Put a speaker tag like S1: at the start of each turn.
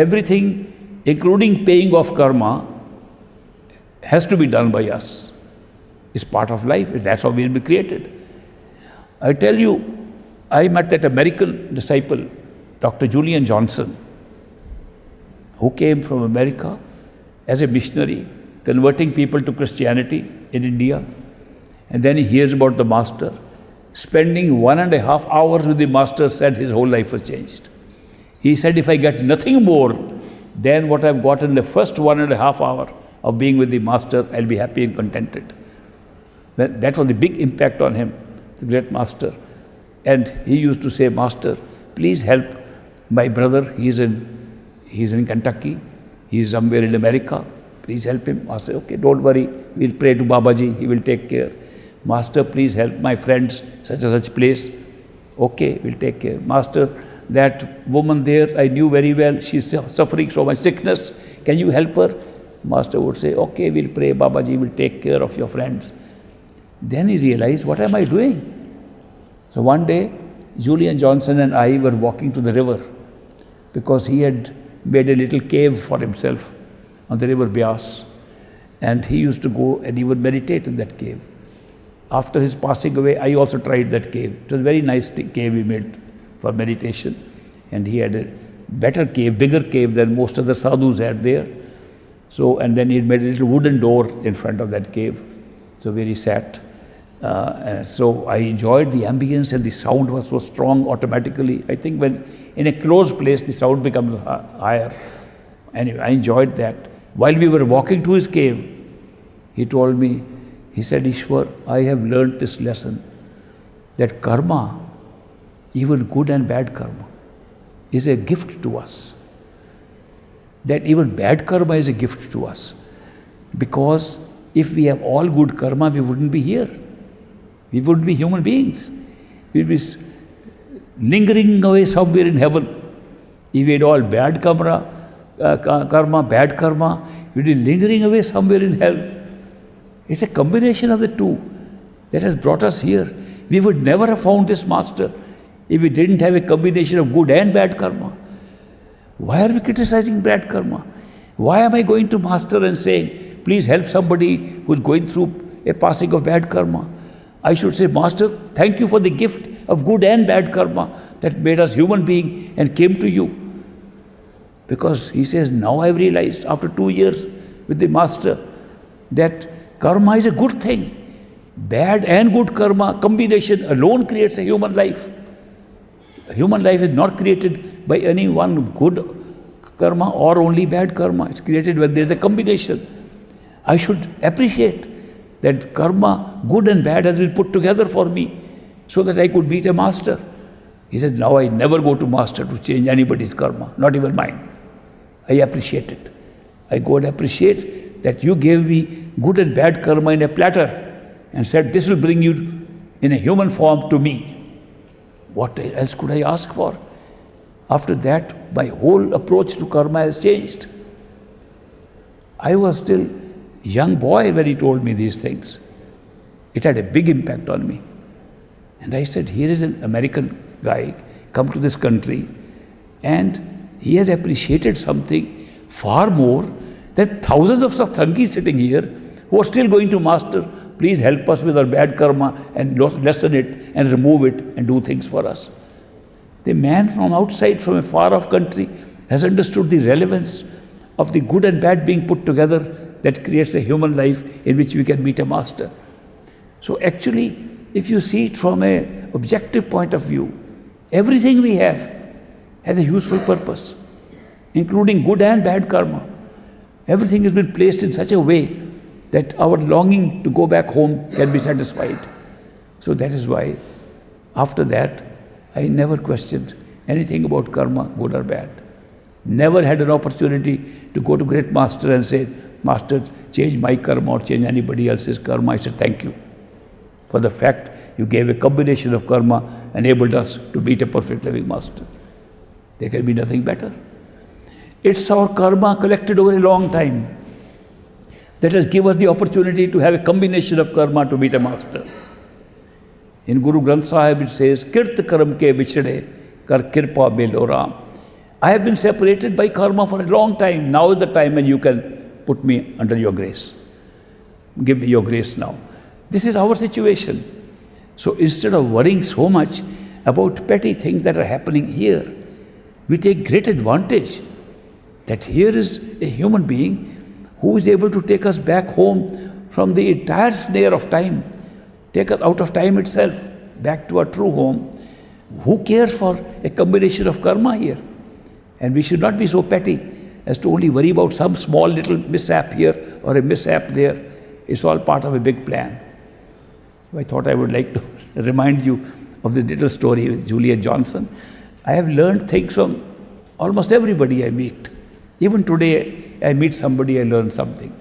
S1: everything, including paying off karma, has to be done by us. It's part of life. That's how we'll be created. I tell you, I met that American disciple, Dr. Julian Johnson, who came from America as a missionary, converting people to Christianity in India. And then he hears about the Master. Spending 1.5 hours with the Master, said his whole life was changed. He said, if I get nothing more than what I've got in the first 1.5 hour of being with the Master, I'll be happy and contented. That was the big impact on him, the great Master. And he used to say, Master, please help my brother. He's in Kentucky. He's somewhere in America. Please help him. I say, okay, don't worry. We'll pray to Babaji. He will take care. Master, please help my friends, such and such place. Okay, we'll take care. Master, that woman there, I knew very well. She's suffering so much sickness. Can you help her? Master would say, okay, we'll pray. Babaji will take care of your friends. Then he realized, what am I doing? So one day, Julian Johnson and I were walking to the river because he had made a little cave for himself on the river Beas. And he used to go and he would meditate in that cave. After his passing away, I also tried that cave. It was a very nice cave he made for meditation. And he had a better cave, bigger cave than most other sadhus had there. So, and then he made a little wooden door in front of that cave. So where he sat. So I enjoyed the ambience, and the sound was so strong automatically. I think when in a closed place, the sound becomes higher. Anyway, I enjoyed that. While we were walking to his cave, he told me, he said, Ishwar, I have learned this lesson, that karma, even good and bad karma, is a gift to us. That even bad karma is a gift to us. Because if we have all good karma, we wouldn't be here. We wouldn't be human beings. We'd be lingering away somewhere in heaven. If we had all bad karma, bad karma, we'd be lingering away somewhere in hell. It's a combination of the two that has brought us here. We would never have found this Master if we didn't have a combination of good and bad karma. Why are we criticizing bad karma? Why am I going to Master and saying, please help somebody who's going through a passing of bad karma? I should say, Master, thank you for the gift of good and bad karma that made us human beings and came to you. Because he says, now I've realized after 2 years with the Master that karma is a good thing. Bad and good karma combination alone creates a human life. A human life is not created by any one good karma or only bad karma. It's created when there's a combination. I should appreciate that karma, good and bad, has been put together for me so that I could meet a Master. He said, now I never go to Master to change anybody's karma, not even mine. I appreciate it. I go and appreciate that you gave me good and bad karma in a platter and said, this will bring you in a human form to me. What else could I ask for? After that, my whole approach to karma has changed. I was still a young boy when he told me these things. It had a big impact on me. And I said, here is an American guy come to this country and he has appreciated something far more than thousands of satsangis sitting here who are still going to Master. Please help us with our bad karma and lessen it and remove it and do things for us. The man from outside, from a far off country, has understood the relevance of the good and bad being put together that creates a human life in which we can meet a Master. So actually, if you see it from an objective point of view, everything we have has a useful purpose, including good and bad karma. Everything has been placed in such a way that our longing to go back home can be satisfied. So that is why, after that, I never questioned anything about karma, good or bad. Never had an opportunity to go to great Master and say, Master, change my karma or change anybody else's karma. I said, thank you for the fact you gave a combination of karma, enabled us to meet a perfect living Master. There can be nothing better. It's our karma collected over a long time that has given us the opportunity to have a combination of karma to meet a Master. In Granth Sahib it says, Kirt karam ke veechhurhay, kirpaa maylhu raam. I have been separated by karma for a long time. Now is the time when you can put me under your grace. Give me your grace now. This is our situation. So instead of worrying so much about petty things that are happening here, we take great advantage that here is a human being who is able to take us back home from the entire snare of time, take us out of time itself, back to our true home. Who cares for a combination of karma here? And we should not be so petty as to only worry about some small little mishap here or a mishap there. It's all part of a big plan. I thought I would like to remind you of this little story with Juliet Johnson. I have learned things from almost everybody I meet. Even today, I meet somebody, I learn something.